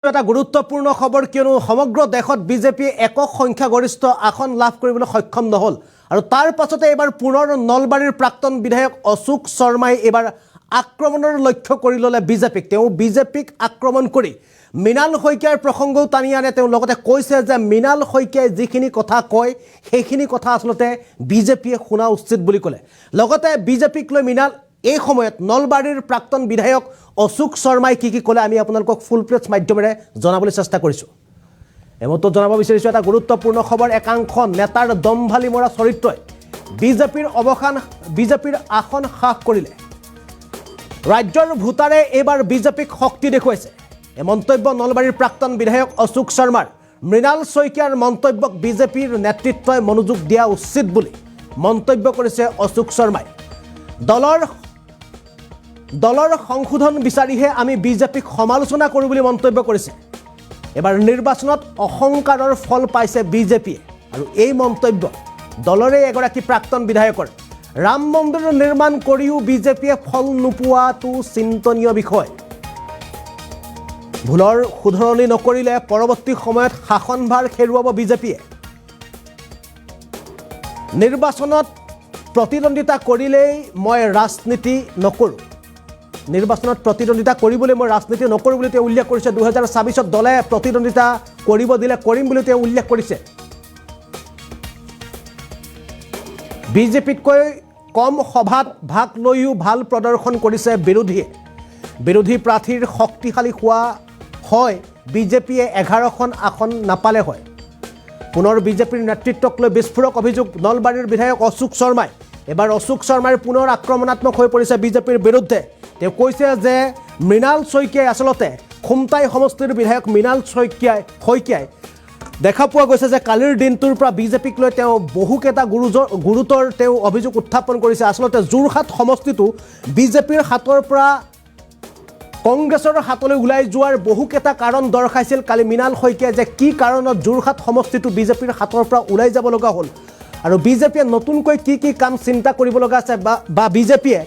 এটা গুৰুত্বপূৰ্ণ খবৰ কিয়নো সমগ্ৰ দেশত বিজেপি একক সংখ্যাগৰিষ্ঠ আসন লাভ কৰিবলৈ সক্ষম নহল আৰু তাৰ পাছতে এবাৰ পুনৰ নলবাৰীৰ প্ৰাক্তন বিধায়ক অশোক শৰ্মাই এবাৰ আক্ৰমণৰ লক্ষ্য কৰি ললে বিজেপিক তেওঁ বিজেপিক আক্ৰমণ কৰি মৃণাল শইকীয়াৰ প্ৰসংগও টানি আনে তেওঁ লগতে কৈছে যে মৃণাল শইকীয়াই যিখিনি কথা কয় সেইখিনি কথা আসলতে বিজেপিয়ে শুনা উচিত বুলি ক'লে লগতে বিজেপিক লৈ মৃণাল এই সময়ত নলবাৰীৰ প্ৰাক্তন বিধায়ক অশোক শৰ্মাই কি ক'লে আমি আপোনালোকক ফুল প্লেটছ মাধ্যমেৰে জনাবলৈ চেষ্টা কৰিছো এমতো জনাব বিচাৰিছো এটা গুৰুত্বপূৰ্ণ খবৰ একাংশ নেতাৰ দমভালি মৰা চৰিত্ৰই বিজেপিৰ আসন হ্ৰাস কৰিলে ৰাজ্যৰ ভোটাৰে এবাৰ বিজেপিক শক্তি দেখুৱাইছে এই মন্তব্য নলবাৰীৰ প্ৰাক্তন বিধায়ক অশোক শৰ্মাৰ মৃণাল শইকীয়াৰ মন্তব্যক বিজেপিৰ নেতৃত্বই মনোযোগ দিয়া উচিত বুলি মন্তব্য কৰিছে অশোক শৰ্মাই দলৰ সংশোধন বিচাৰিহে আমি বিজেপিক সমালোচনা কৰোঁ বুলি মন্তব্য কৰিছে এবাৰ নিৰ্বাচনত অহংকাৰৰ ফল পাইছে বিজেপিয়ে আৰু এই মন্তব্য দলৰে এগৰাকী প্ৰাক্তন বিধায়কৰ ৰাম মন্দিৰ নিৰ্মাণ কৰিও বিজেপিয়ে ফল নোপোৱাটো চিন্তনীয় বিষয় ভুলৰ শুধৰণি নকৰিলে পৰৱৰ্তী সময়ত শাসনভাৰ হেৰুৱাব বিজেপিয়ে নিৰ্বাচনত প্ৰতিদ্বন্দ্বিতা কৰিলেই মই ৰাজনীতি নকৰোঁ নিৰ্বাচনত প্ৰতিদ্বন্দ্বিতা কৰিবলৈ মই ৰাজনীতি নকৰোঁ বুলি তেওঁ উল্লেখ কৰিছে 2024ত দলে প্ৰতিদ্বন্দ্বিতা কৰিব দিলে কৰিম বুলি তেওঁ উল্লেখ কৰিছে বিজেপিতকৈ কম সভাত ভাগ লৈও ভাল প্ৰদৰ্শন কৰিছে বিৰোধী প্ৰাৰ্থীৰ শক্তিশালী হোৱা হয় বিজেপিয়ে 11খন আসন নাপালে হয় পুনৰ বিজেপিৰ নেতৃত্বক লৈ বিস্ফোৰক অভিযোগ নলবাৰীৰ বিধায়ক অশোক শৰ্মাই এবাৰ অশোক শৰ্মাৰ পুনৰ আক্ৰমণাত্মক হৈ পৰিছে বিজেপিৰ বিৰুদ্ধে তেওঁ কৈছে যে মৃণাল শইকীয়াই আসলতে খুমটাই সমষ্টিৰ বিধায়ক মৃণাল শইকীয়াই দেখা পোৱা গৈছে যে কালিৰ দিনটোৰ পৰা বিজেপিক লৈ তেওঁ বহুকেইটা গুৰুতৰ তেওঁ অভিযোগ উত্থাপন কৰিছে আসলতে যোৰহাট সমষ্টিটো বিজেপিৰ হাতৰ পৰা কংগ্ৰেছৰ হাতলৈ ওলাই যোৱাৰ বহুকেইটা কাৰণ দৰ্শাইছিল কালি মৃণাল শইকীয়াই যে কি কাৰণত যোৰহাট সমষ্টিটো বিজেপিৰ হাতৰ পৰা ওলাই যাব লগা হ'ল আৰু বিজেপিয়ে নতুনকৈ কি কাম চিন্তা কৰিব লগা আছে বা বিজেপিয়ে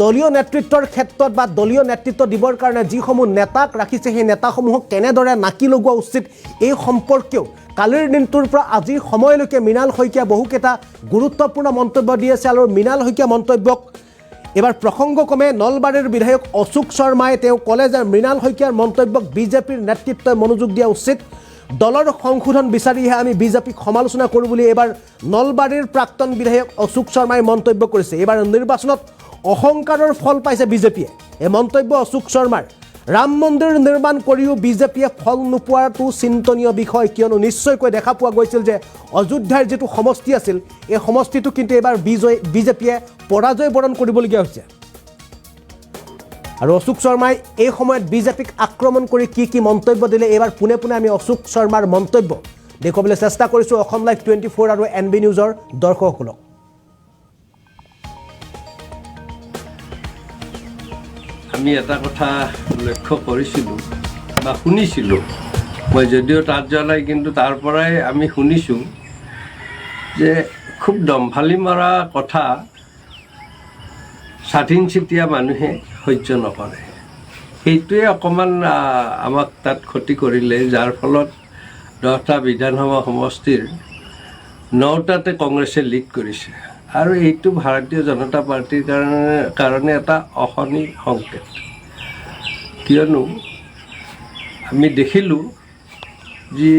দলীয় নেতৃত্বৰ ক্ষেত্ৰত বা দলীয় নেতৃত্ব দিবৰ কাৰণে যিসমূহ নেতাক ৰাখিছে সেই নেতাসমূহক কেনেদৰে নাকি লগোৱা উচিত এই সম্পৰ্কেও কালিৰ দিনটোৰ পৰা আজিৰ সময়লৈকে মৃণাল শইকীয়া বহুকেইটা গুৰুত্বপূৰ্ণ মন্তব্য দি আছে আৰু মৃণাল শইকীয়া মন্তব্যক এবাৰ প্ৰসংগক্ৰমে নলবাৰীৰ বিধায়ক অশোক শৰ্মাই তেওঁ ক'লে যে মৃণাল শইকীয়াৰ মন্তব্যক বিজেপিৰ নেতৃত্বই মনোযোগ দিয়া উচিত দলৰ সংশোধন বিচাৰিহে আমি বিজেপিক সমালোচনা কৰোঁ বুলি এবাৰ নলবাৰীৰ প্ৰাক্তন বিধায়ক অশোক শৰ্মাই মন্তব্য কৰিছে এবাৰ নিৰ্বাচনত অহংকাৰৰ ফল পাইছে বিজেপিয়ে এই মন্তব্য অশোক শৰ্মাৰ ৰাম মন্দিৰ নিৰ্মাণ কৰিও বিজেপিয়ে ফল নোপোৱাটো চিন্তনীয় বিষয় কিয়নো নিশ্চয়কৈ দেখা পোৱা গৈছিল যে অযোধ্যাৰ যিটো সমষ্টি আছিল এই সমষ্টিটো কিন্তু এবাৰ বিজেপিয়ে পৰাজয় বৰণ কৰিবলগীয়া হৈছে আৰু অশোক শৰ্মাই এই সময়ত বিজেপিক আক্ৰমণ কৰি কি মন্তব্য দিলে এবাৰ পুনে আমি অশোক শৰ্মাৰ মন্তব্য দেখুৱাবলৈ চেষ্টা কৰিছোঁ অসম লাইভ 24 আৰু NB নিউজৰ দৰ্শকসকলক আমি এটা কথা লক্ষ্য কৰিছিলোঁ বা শুনিছিলোঁ মই যদিও তাত যোৱা নাই কিন্তু তাৰ পৰাই আমি শুনিছোঁ যে খুব দমভালি মৰা কথা স্বাধীন চিতীয়া মানুহে সহ্য নকৰে সেইটোৱে অকণমান আমাক তাত ক্ষতি কৰিলে যাৰ ফলত 10টা বিধানসভা সমষ্টিৰ 9টাতে কংগ্ৰেছে লিড কৰিছে আৰু এইটো ভাৰতীয় জনতা পাৰ্টিৰ কাৰণে এটা অশনি সংকেত কিয়নো আমি দেখিলোঁ যি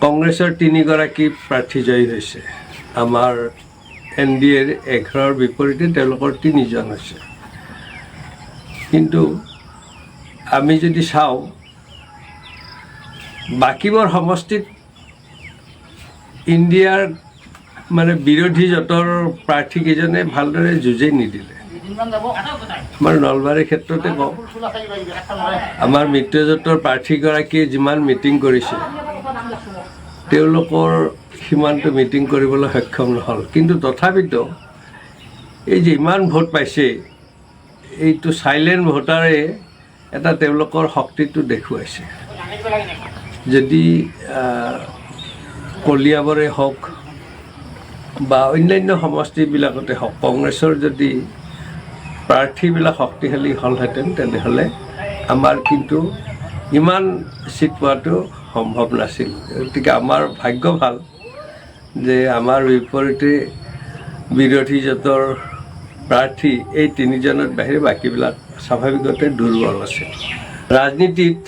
কংগ্ৰেছৰ 3গৰাকী প্ৰাৰ্থী জয়ী হৈছে আমাৰ NDAৰ 11ৰ বিপৰীতে তেওঁলোকৰ 3জন হৈছে কিন্তু আমি যদি চাওঁ বাকীবোৰ সমষ্টিত ইণ্ডিয়াৰ মানে বিৰোধী জোঁটৰ প্ৰাৰ্থীকেইজনে ভালদৰে যুঁজেই নিদিলে আমাৰ নলবাৰীৰ ক্ষেত্ৰতে কওঁ আমাৰ মিত্ৰজোঁটৰ প্ৰাৰ্থীগৰাকীয়ে যিমান মিটিং কৰিছে তেওঁলোকৰ সিমানটো মিটিং কৰিবলৈ সক্ষম নহ'ল কিন্তু তথাপিতো এই যে ইমান ভোট পাইছে এইটো চাইলেণ্ট ভোটাৰে এটা তেওঁলোকৰ শক্তিটো দেখুৱাইছে যদি কলিয়াবৰে হওক বা অন্যান্য সমষ্টিবিলাকতে হওক কংগ্ৰেছৰ যদি প্ৰাৰ্থীবিলাক শক্তিশালী হ'লহেঁতেন তেনেহ'লে আমাৰ কিন্তু ইমান চিট পোৱাটো সম্ভৱ নাছিল। গতিকে আমাৰ ভাগ্য ভাল যে আমাৰ বিপৰীতে বিৰোধী জোঁটৰ প্ৰাৰ্থী এই তিনিজনৰ বাহিৰে বাকীবিলাক স্বাভাৱিকতে দুৰ্বল আছে। ৰাজনীতিত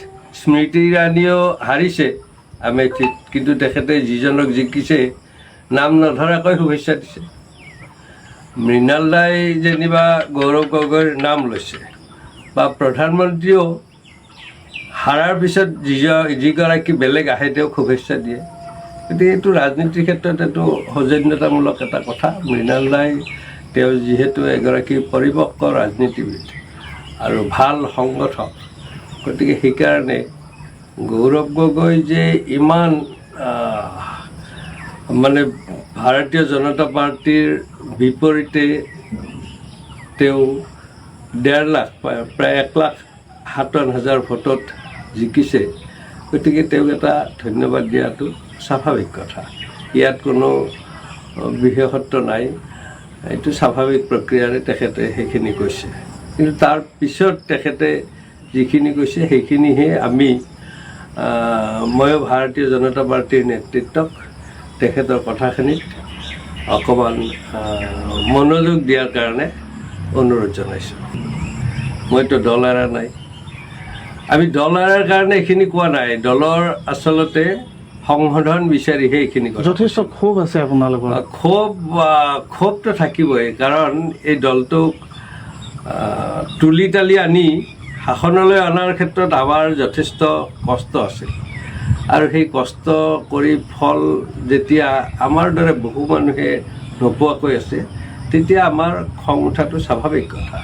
স্মৃতি ইৰাণীও হাৰিছে আমেথিত, কিন্তু তেখেতে যিজনক জিকিছে নাম নধৰাকৈ শুভেচ্ছা দিছে। মৃণাল দাই যেনিবা গৌৰৱ গগৈৰ নাম লৈছে, বা প্ৰধানমন্ত্ৰীয়েও হাৰাৰ পিছত যিগৰাকী বেলেগ আহে তেওঁক শুভেচ্ছা দিয়ে। গতিকে এইটো ৰাজনীতিৰ ক্ষেত্ৰত এইটো সৌজন্যতামূলক এটা কথা। মৃণাল দাই তেওঁ যিহেতু এগৰাকী পৰিপক্ক ৰাজনীতিবিদ আৰু ভাল সংগঠক, গতিকে সেইকাৰণে গৌৰৱ গগৈ যে ইমান মানে ভাৰতীয় জনতা পাৰ্টীৰ বিপৰীতে তেওঁ 1.5 লাখ প্ৰায় 1,57,000 ভোটত জিকিছে। গতিকে তেওঁক এটা ধন্যবাদ দিয়াটো স্বাভাৱিক কথা, ইয়াত কোনো বিশেষত্ব নাই। এইটো স্বাভাৱিক প্ৰক্ৰিয়াৰে তেখেতে সেইখিনি কৈছে, কিন্তু তাৰ পিছত তেখেতে যিখিনি কৈছে সেইখিনিহে আমি ময়ো ভাৰতীয় জনতা পাৰ্টীৰ নেতৃত্বক তেখেতৰ কথাখিনিত অকণমান মনোযোগ দিয়াৰ কাৰণে অনুৰোধ জনাইছোঁ। মইতো দল এৰা নাই, আমি দল এৰাৰ কাৰণে এইখিনি কোৱা নাই, দলৰ আচলতে সংশোধন বিচাৰিহে এইখিনি কথা। যথেষ্ট ক্ষোভ আছে আপোনালোকৰ? ক্ষোভটো থাকিবই, কাৰণ এই দলটোক তুলি তালি আনি শাসনলৈ অনাৰ ক্ষেত্ৰত আমাৰ যথেষ্ট কষ্ট আছিল, আৰু সেই কষ্ট কৰি ফল যেতিয়া আমাৰ দৰে বহু মানুহে নোপোৱাকৈ আছে, তেতিয়া আমাৰ খং উঠাটো স্বাভাৱিক কথা।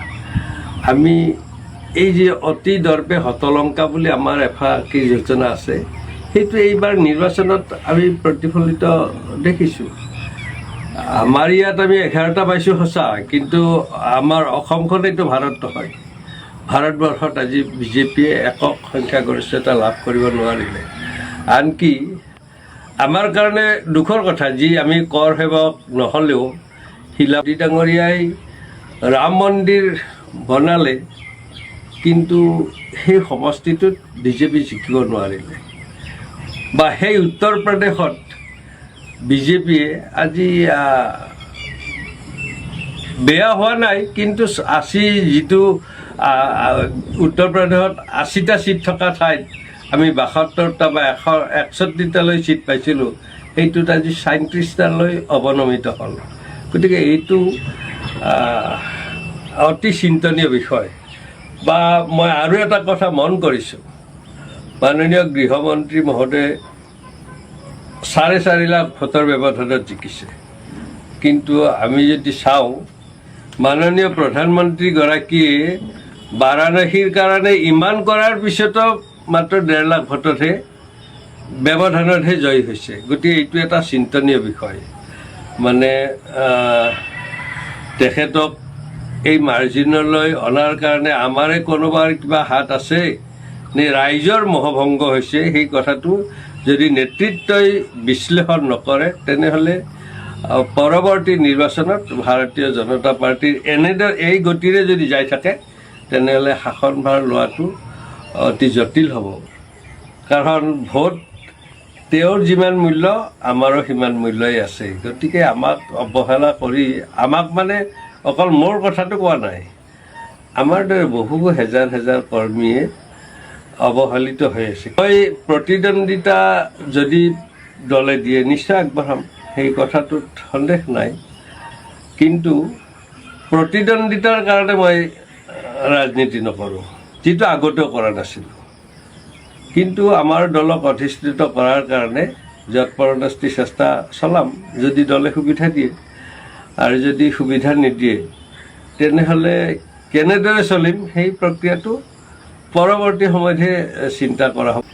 আমি এই যে অতি দৰ্পে হতলংকা বুলি আমাৰ এফাকি যোজনা আছে, সেইটো এইবাৰ নিৰ্বাচনত আমি প্ৰতিফলিত দেখিছোঁ। আমাৰ ইয়াত আমি 11টা পাইছোঁ সঁচা, কিন্তু আমাৰ অসমখনেইতো ভাৰত নহয়। ভাৰতবৰ্ষত আজি বিজেপিয়ে একক সংখ্যাগৰিষ্ঠতা লাভ কৰিব নোৱাৰিলে। আনকি আমাৰ কাৰণে দুখৰ কথা, যি আমি কৰ সেৱক নহ'লেও শিলাপতি ডাঙৰীয়াই ৰাম মন্দিৰ বনালে, কিন্তু সেই সমষ্টিটোত বিজেপি জিকিব নোৱাৰিলে। বা সেই উত্তৰ প্ৰদেশত বিজেপিয়ে আজি বেয়া হোৱা নাই, কিন্তু যিটো উত্তৰ প্ৰদেশত 80টা চিট থকা ঠাইত আমি 72টা বা 161টালৈ চিট পাইছিলোঁ, সেইটোত আজি 37টালৈ অৱনমিত হ'ল। গতিকে এইটো অতি চিন্তনীয় বিষয়। বা মই আৰু এটা কথা মন কৰিছোঁ, মাননীয় গৃহমন্ত্ৰী মহোদয়ে 4.5 লাখ ভোটৰ ব্যৱধানত জিকিছে, কিন্তু আমি যদি চাওঁ মাননীয় প্ৰধানমন্ত্ৰীগৰাকীয়ে বাৰাণসীৰ কাৰণে ইমান কৰাৰ পিছতো মাত্ৰ 1.5 লাখ ভোটতহে ব্যৱধানতহে জয়ী হৈছে। গতিকে এইটো এটা চিন্তনীয় বিষয়। মানে তেখেতক এই মাৰ্জিনলৈ অনাৰ কাৰণে আমাৰে কোনোবাৰ কিবা হাত আছে নে ৰাইজৰ মোহভংগ হৈছে, সেই কথাটো যদি নেতৃত্বই বিশ্লেষণ নকৰে, তেনেহ'লে পৰৱৰ্তী নিৰ্বাচনত ভাৰতীয় জনতা পাৰ্টীৰ এনেদৰে এই গতিৰে যদি যাই থাকে, তেনেহ'লে শাসনভাৰ লোৱাটো অতি জটিল হ'ব। কাৰণ ভোট তেওঁৰ যিমান মূল্য আমাৰো সিমান মূল্যই আছে। গতিকে আমাক অৱহেলা কৰি, আমাক মানে অকল মোৰ কথাটো কোৱা নাই, আমাৰ দৰে বহু হেজাৰ হেজাৰ কৰ্মীয়ে অৱহেলিত হৈ আছে। মই প্ৰতিদ্বন্দ্বিতা যদি দলে দিয়ে নিশ্চয় আগবঢ়াম, সেই কথাটোত সন্দেহ নাই, কিন্তু প্ৰতিদ্বন্দ্বিতাৰ কাৰণে মই ৰাজনীতি নকৰোঁ, যিটো আগতেও কৰা নাছিলোঁ। কিন্তু আমাৰ দলক অধিষ্ঠিত কৰাৰ কাৰণে যৎপৰোনাস্তি চেষ্টা চলাম, যদি দলে সুবিধা দিয়ে। আৰু যদি সুবিধা নিদিয়ে, তেনেহ'লে কেনেদৰে চলিম সেই প্ৰক্ৰিয়াটো পৰৱৰ্তী সময়তহে চিন্তা কৰা হ'ব।